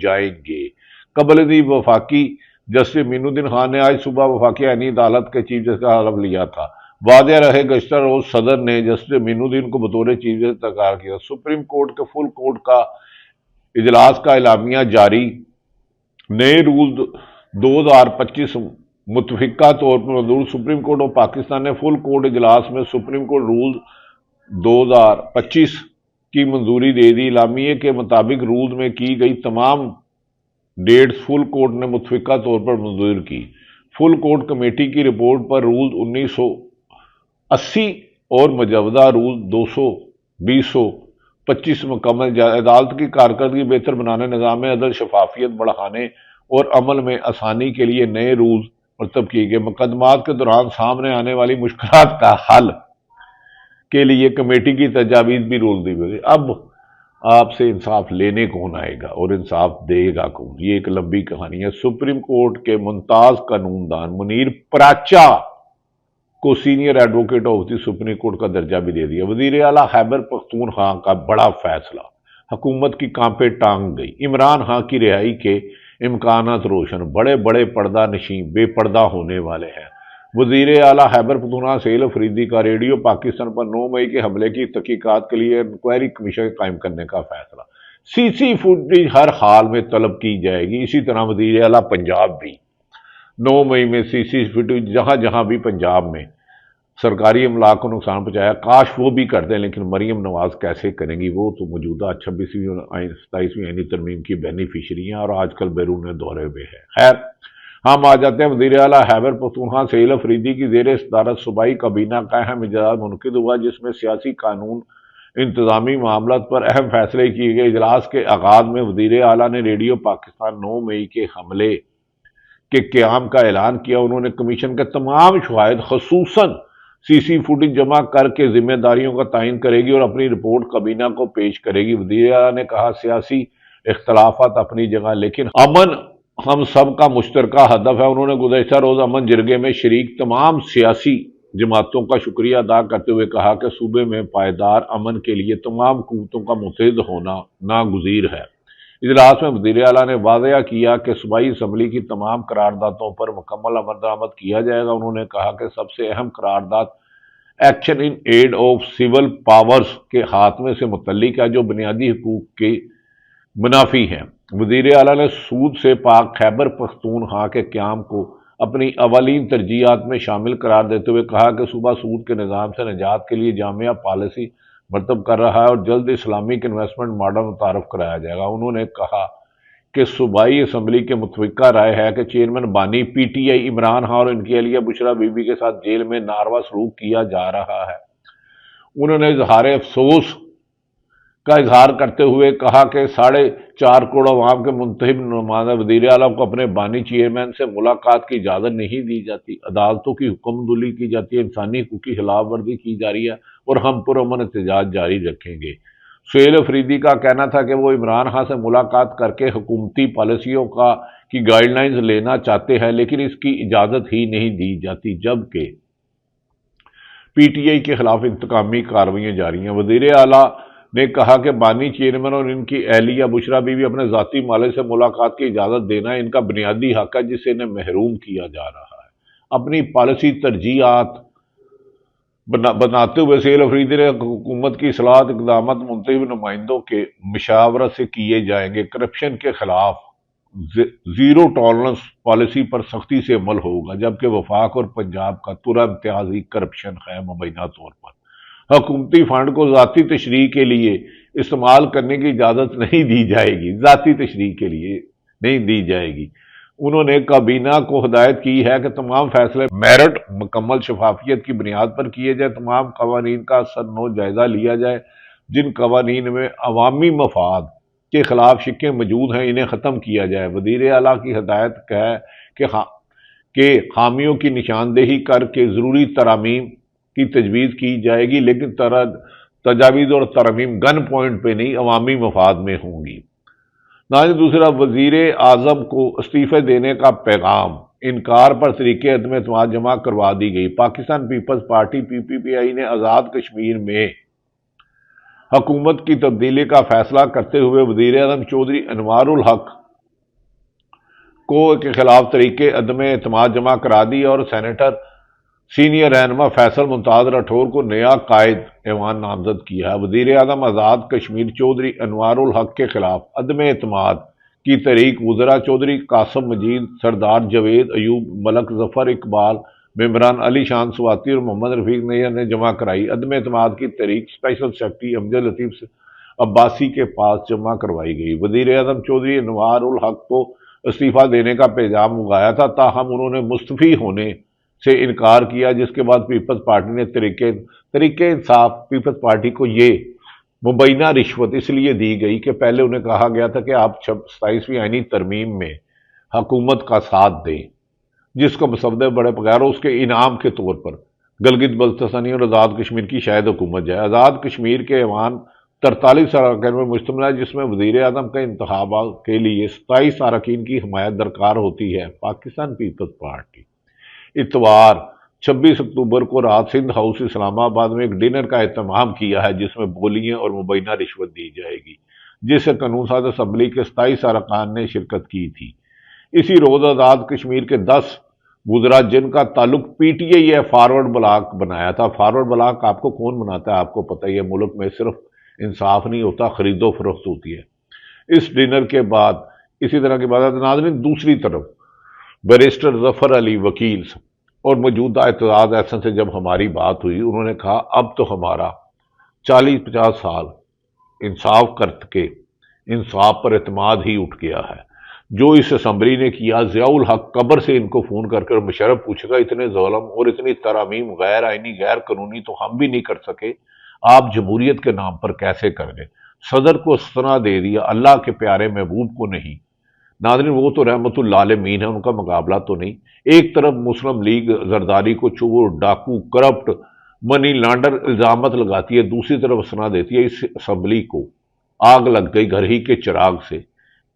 جائیں گے۔ قبل ازیں وفاقی جسٹس مین الدین خان نے آج صبح وفاقی آئینی عدالت کے چیف جسٹس کا حلف لیا تھا۔ واضح رہے گزشتہ روز صدر نے جسٹس مین الدین کو بطور چیف جسٹس تقرر کیا۔ سپریم کورٹ کے فل کورٹ کا اجلاس کا اعلامیہ جاری۔ نئے رول 2025 متفقہ طور پر منظور۔ سپریم کورٹ آف پاکستان نے فل کورٹ اجلاس میں سپریم کورٹ رول 2025 کی منظوری دے دی۔ اعلامیے کے مطابق رول میں کی گئی تمام ڈیٹس فل کورٹ نے متفقہ طور پر منظور کی۔ فل کورٹ کمیٹی کی رپورٹ پر رول 1980 اور مجوزہ رول 2025 مکمل عدالت کی کارکردگی بہتر بنانے، نظام عدل شفافیت بڑھانے اور عمل میں آسانی کے لیے نئے رولز مرتب کیے گئے۔ مقدمات کے دوران سامنے آنے والی مشکلات کا حل کے لیے کمیٹی کی تجاویز بھی رول دی گئی۔ اب آپ سے انصاف لینے کون آئے گا اور انصاف دے گا کون؟ یہ ایک لمبی کہانی ہے۔ سپریم کورٹ کے ممتاز قانون دان منیر پراچا کو senior advocate of the supreme court کا درجہ بھی دے دیا۔ وزیر اعلیٰ خیبر پختونخوا کا بڑا فیصلہ، حکومت کی کانپے ٹانگ گئی۔ عمران خان کی رہائی کے امکانات روشن، بڑے بڑے پردہ نشین بے پردہ ہونے والے ہیں۔ وزیر اعلیٰ خیبر پختونخوا سہیل افریدی کا ریڈیو پاکستان پر 9 مئی کے حملے کی تحقیقات کے لیے انکوائری کمیشن قائم کرنے کا فیصلہ۔ سی سی فوٹیج ہر حال میں طلب کی جائے گی۔ اسی طرح وزیر اعلیٰ پنجاب بھی 9 مئی میں سی سی فوٹیج جہاں جہاں بھی پنجاب میں سرکاری املاک کو نقصان پہنچایا، کاش وہ بھی کر دیں، لیکن مریم نواز کیسے کریں گی؟ وہ تو موجودہ 26ویں اور 27ویں آئینی ترمیم کی بینیفیشری ہیں اور آج کل بیرون دورے پہ ہے۔ خیر، ہم آ جاتے ہیں وزیر اعلیٰ خیبر پختونخوا سہیل افریدی کی زیر صدارت صوبائی کابینہ کا اہم اجلاس منعقد ہوا، جس میں سیاسی قانون انتظامی معاملات پر اہم فیصلے کیے گئے۔ اجلاس کے آغاز میں وزیر اعلیٰ نے ریڈیو پاکستان 9 مئی کے حملے کے قیام کا اعلان کیا۔ انہوں نے کمیشن کے تمام شواہد خصوصاً سی سی فوٹیج جمع کر کے ذمہ داریوں کا تعین کرے گی اور اپنی رپورٹ کابینہ کو پیش کرے گی۔ وزیر اعلیٰ نے کہا، سیاسی اختلافات اپنی جگہ لیکن امن ہم سب کا مشترکہ ہدف ہے۔ انہوں نے گزشتہ روز امن جرگے میں شریک تمام سیاسی جماعتوں کا شکریہ ادا کرتے ہوئے کہا کہ صوبے میں پائیدار امن کے لیے تمام قوتوں کا متحد ہونا ناگزیر ہے۔ اجلاس میں وزیر اعلیٰ نے واضح کیا کہ صوبائی اسمبلی کی تمام قراردادوں پر مکمل عمل درآمد کیا جائے گا۔ انہوں نے کہا کہ سب سے اہم قرارداد action in aid of civil powers کے خاتمے سے متعلق ہے، جو بنیادی حقوق کی منافی ہیں۔ وزیر اعلیٰ نے سود سے پاک خیبر پختونخوا کے قیام کو اپنی اولین ترجیحات میں شامل قرار دیتے ہوئے کہا کہ صوبہ سود کے نظام سے نجات کے لیے جامع پالیسی مرتب کر رہا ہے اور جلد اسلامک انویسٹمنٹ ماڈل متعارف کرایا جائے گا۔ انہوں نے کہا کہ صوبائی اسمبلی کے متفقہ رائے ہے کہ چیئرمین بانی P T I Imran Khan اور ان کی اہلیہ بشرا بی بی کے ساتھ جیل میں ناروا سلوک کیا جا رہا ہے۔ انہوں نے اظہار افسوس کا اظہار کرتے ہوئے کہا کہ 4.5 کروڑ عوام کے منتخب نمائندہ وزیر اعلیٰ کو اپنے بانی چیئرمین سے ملاقات کی اجازت نہیں دی جاتی، عدالتوں کی حکم عملی کی جاتی ہے، انسانی حقوق کی خلاف ورزی کی جا رہی ہے اور ہم پرامن احتجاج جاری رکھیں گے۔ سہیل افریدی کا کہنا تھا کہ وہ عمران خان سے ملاقات کر کے حکومتی پالیسیوں کی گائیڈ لائنز لینا چاہتے ہیں، لیکن اس کی اجازت ہی نہیں دی جاتی، جبکہ پی ٹی آئی کے خلاف انتقامی کارروائیاں جاری ہیں۔ وزیر اعلیٰ نے کہا کہ بانی چیئرمین اور ان کی اہلیہ بشرا بی بی اپنے ذاتی مالک سے ملاقات کی اجازت دینا ان کا بنیادی حق ہے، جسے انہیں محروم کیا جا رہا ہے۔ اپنی پالیسی ترجیحات بناتے ہوئے سہیل افریدی نے حکومت کی اصلاحات اقدامات منتخب نمائندوں کے مشاورت سے کیے جائیں گے۔ کرپشن کے خلاف زیرو ٹالرنس پالیسی پر سختی سے عمل ہوگا، جبکہ وفاق اور پنجاب کا ترا امتیازی کرپشن ہے۔ مبینہ طور پر حکومتی فنڈ کو ذاتی تشریح کے لیے استعمال کرنے کی اجازت نہیں دی جائے گی، ذاتی تشریح کے لیے نہیں دی جائے گی۔ انہوں نے کابینہ کو ہدایت کی ہے کہ تمام فیصلے میرٹ مکمل شفافیت کی بنیاد پر کیے جائیں، تمام قوانین کا اثر نو جائزہ لیا جائے، جن قوانین میں عوامی مفاد کے خلاف شقیں موجود ہیں انہیں ختم کیا جائے۔ وزیر اعلیٰ کی ہدایت ہے کہ خامیوں کی نشاندہی کر کے ضروری ترامیم کی تجویز کی جائے گی، لیکن تجاویز اور ترامیم گن پوائنٹ پہ نہیں، عوامی مفاد میں ہوں گی۔ ناظرین، دوسرا وزیر اعظم کو استعفے دینے کا پیغام، انکار پر طریقے عدم اعتماد جمع کروا دی گئی۔ پاکستان پیپلز پارٹی پی پی پی آئی نے آزاد کشمیر میں حکومت کی تبدیلی کا فیصلہ کرتے ہوئے وزیر اعظم چودھری انوار الحق کو کے خلاف طریقے عدم اعتماد جمع کرا دی اور سینیٹر سینئر رہنما فیصل ممتاز راٹھور کو نیا قائد ایوان نامزد کیا ہے۔ وزیر اعظم آزاد کشمیر چودھری انوار الحق کے خلاف عدم اعتماد کی تحریک وزراء چودھری قاسم مجید، سردار جاوید ایوب، ملک ظفر اقبال، ممبران علی شان سواتی اور محمد رفیق نیر نے جمع کرائی۔ عدم اعتماد کی تحریک اسپیشل سیکرٹری امجد لطیف عباسی کے پاس جمع کروائی گئی۔ وزیر اعظم چودھری انوار الحق کو استعفیٰ دینے کا پیغام منگایا تھا، تاہم انہوں نے مستعفی ہونے سے انکار کیا، جس کے بعد پیپلز پارٹی نے تحریک انصاف پیپلز پارٹی کو یہ مبینہ رشوت اس لیے دی گئی کہ پہلے انہیں کہا گیا تھا کہ آپ 27ویں آئینی ترمیم میں حکومت کا ساتھ دیں، جس کو مسودے بڑے بغیر اس کے انعام کے طور پر گلگت بلتستانی اور آزاد کشمیر کی شاید حکومت جائے۔ آزاد کشمیر کے ایوان 43 اراکین میں مشتمل ہے، جس میں وزیر اعظم کے انتخابات کے لیے 27 اراکین کی حمایت درکار ہوتی ہے۔ پاکستان پیپلز پارٹی اتوار 26 اکتوبر کو رات سندھ ہاؤس اسلام آباد میں ایک ڈنر کا اہتمام کیا ہے، جس میں بولیاں اور مبینہ رشوت دی جائے گی، جس سے قانون ساز اسمبلی کے 27 اراکین نے شرکت کی تھی۔ اسی روز آزاد کشمیر کے 10 وزراء جن کا تعلق پی ٹی آئی ہے فارورڈ بلاک بنایا تھا۔ فارورڈ بلاک آپ کو کون بناتا ہے؟ آپ کو پتہ ہی ہے، ملک میں صرف انصاف نہیں ہوتا، خرید و فروخت ہوتی ہے۔ اس ڈنر کے بعد اسی طرح کی بات ہے ناظرین، دوسری طرف بیرسٹر ظفر علی وکیل اور موجودہ اعتزاز احسن سے جب ہماری بات ہوئی، انہوں نے کہا اب تو ہمارا 40-50 سال انصاف کر کے انصاف پر اعتماد ہی اٹھ گیا ہے۔ جو اس اسمبلی نے کیا، ضیاء الحق قبر سے ان کو فون کر کر مشرف پوچھے گا، اتنے ظلم اور اتنی ترامیم غیر آئینی غیر قانونی تو ہم بھی نہیں کر سکے، آپ جمہوریت کے نام پر کیسے کر گئے؟ صدر کو استثنا دے دیا، اللہ کے پیارے محبوب کو نہیں۔ ناظرین، وہ تو رحمت اللہ عالمین ہے، ان کا مقابلہ تو نہیں۔ ایک طرف مسلم لیگ زرداری کو چور، ڈاکو، کرپٹ، منی لانڈر الزامات لگاتی ہے، دوسری طرف استثنا دیتی ہے۔ اس اسمبلی کو آگ لگ گئی گھر ہی کے چراغ سے۔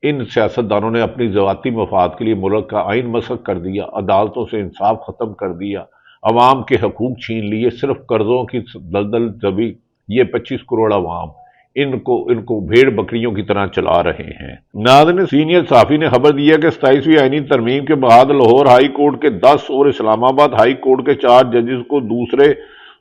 ان سیاستدانوں نے اپنی ذاتی مفاد کے لیے ملک کا آئین مسخ کر دیا، عدالتوں سے انصاف ختم کر دیا، عوام کے حقوق چھین لیے، صرف قرضوں کی دلدل دبی یہ 25 کروڑ عوام ان کو بھیڑ بکریوں کی طرح چلا رہے ہیں۔ ناظرین، سینئر صحافی نے خبر دی ہے کہ 27ویں آئینی ترمیم کے بعد لاہور ہائی کورٹ کے 10 اور اسلام آباد ہائی کورٹ کے 4 ججز کو دوسرے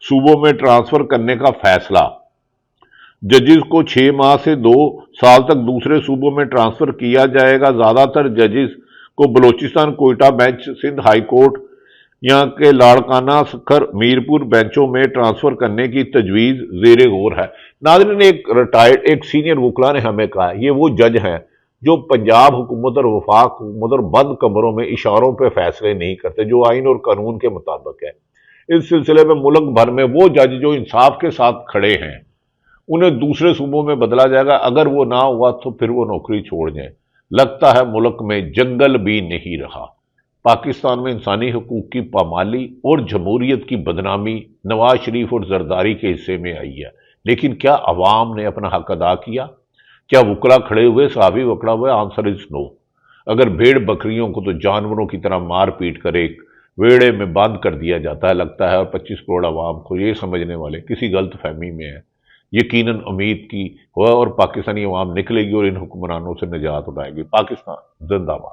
صوبوں میں ٹرانسفر کرنے کا فیصلہ۔ ججز کو 6 ماہ سے 2 سال تک دوسرے صوبوں میں ٹرانسفر کیا جائے گا۔ زیادہ تر ججز کو Balochistan Quetta bench, Sindh high court, یہاں کے لاڑکانہ، سکھر، میرپور بینچوں میں ٹرانسفر کرنے کی تجویز زیر غور ہے۔ ناظرین، ایک سینئر وکلا نے ہمیں کہا یہ وہ جج ہیں جو پنجاب حکومت اور وفاق حکومت اور بند کمروں میں اشاروں پہ فیصلے نہیں کرتے، جو آئین اور قانون کے مطابق ہے۔ اس سلسلے میں ملک بھر میں وہ جج جو انصاف کے ساتھ کھڑے ہیں انہیں دوسرے صوبوں میں بدلا جائے گا۔ اگر وہ نہ ہوا تو پھر وہ نوکری چھوڑ جائیں۔ لگتا ہے ملک میں جنگل بھی نہیں رہا۔ پاکستان میں انسانی حقوق کی پامالی اور جمہوریت کی بدنامی نواز شریف اور زرداری کے حصے میں آئی ہے، لیکن کیا عوام نے اپنا حق ادا کیا؟ کیا وکلا کھڑے ہوئے، صحافی وکلا ہوئے؟ آنسر از نو۔ اگر بھیڑ بکریوں کو تو جانوروں کی طرح مار پیٹ کر ایک ویڑے میں بند کر دیا جاتا ہے، لگتا ہے اور 25 کروڑ عوام کو یہ سمجھنے والے کسی غلط فہمی میں ہے۔ یقیناً امید کی ہوا اور پاکستانی عوام نکلے گی اور ان حکمرانوں سے نجات اٹھائے گی۔ پاکستان زندہ باد۔